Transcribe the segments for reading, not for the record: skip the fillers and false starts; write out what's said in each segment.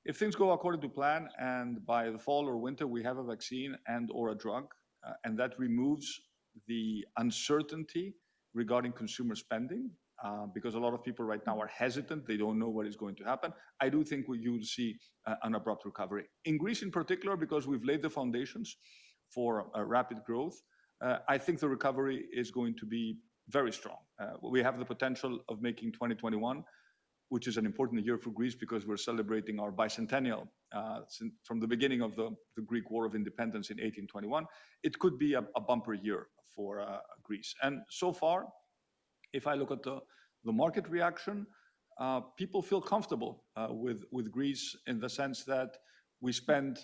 If things go according to plan and by the fall or winter we have a vaccine and or a drug, and that removes the uncertainty regarding consumer spending, because a lot of people right now are hesitant, they don't know what is going to happen, I do think you will see an abrupt recovery. In Greece in particular, because we've laid the foundations for rapid growth, I think the recovery is going to be very strong. We have the potential of making 2021, which is an important year for Greece because we're celebrating our bicentennial from the beginning of the Greek War of Independence in 1821. It could be a bumper year for Greece. And so far, if I look at the market reaction, people feel comfortable with Greece in the sense that we spend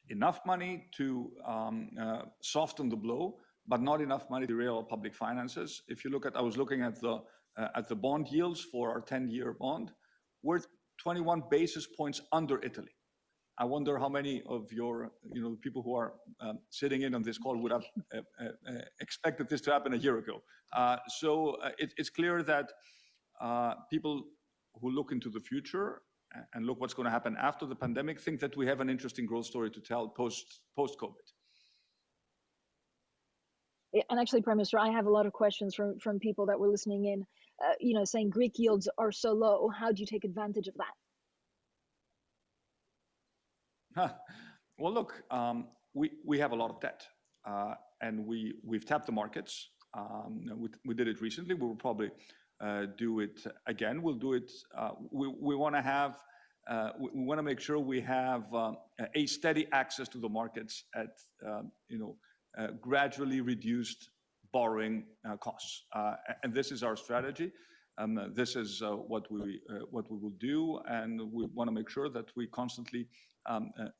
enough money to soften the blow, but not enough money to derail public finances. If you look at, I was looking at the bond yields for our 10-year bond, we're 21 basis points under Italy. I wonder how many of your, people who are sitting in on this call would have expected this to happen a year ago. So it's clear that people who look into the future and look what's going to happen after the pandemic think that we have an interesting growth story to tell post-COVID. And actually, Prime Minister, I have a lot of questions from people that were listening in, saying Greek yields are so low. How do you take advantage of that? Well, look, we have a lot of debt, and we've tapped the markets. We did it recently. We will probably do it again. We'll do it. We want to have. We want to make sure we have a steady access to the markets at gradually reduced borrowing costs, and this is our strategy. This is what we will do, and we want to make sure that we constantly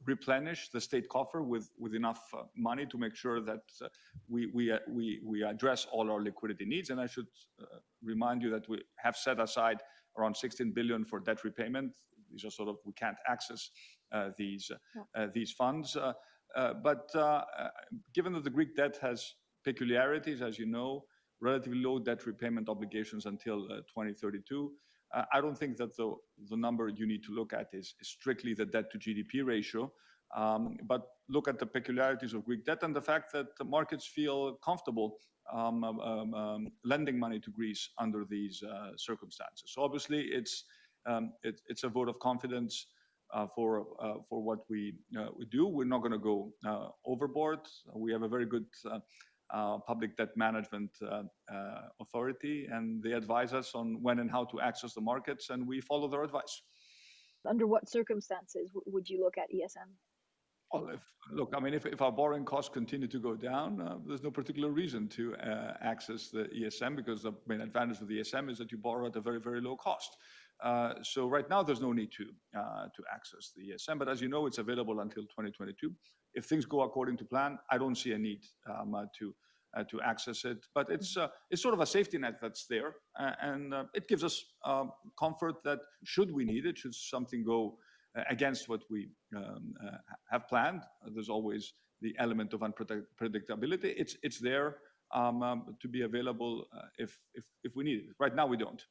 replenish the state coffer with enough money to make sure that we address all our liquidity needs. And I should remind you that we have set aside around 16 billion for debt repayment. These are we can't access these funds. But given that the Greek debt has peculiarities, as you know, relatively low debt repayment obligations until 2032, I don't think that the number you need to look at is strictly the debt to GDP ratio, but look at the peculiarities of Greek debt and the fact that the markets feel comfortable lending money to Greece under these circumstances. So obviously, it's a vote of confidence for what we do. We're not going to go overboard. We have a very good public debt management authority, and they advise us on when and how to access the markets, and we follow their advice. Under what circumstances would you look at ESM? Well, if our borrowing costs continue to go down, there's no particular reason to access the ESM, because the main advantage of the ESM is that you borrow at a very, very low cost. So right now, there's no need to access the ESM, but as you know, it's available until 2022. If things go according to plan, I don't see a need to access it. But it's sort of a safety net that's there, and it gives us comfort that should we need it, should something go against what we have planned, there's always the element of unpredictability. It's there to be available if we need it. Right now, we don't.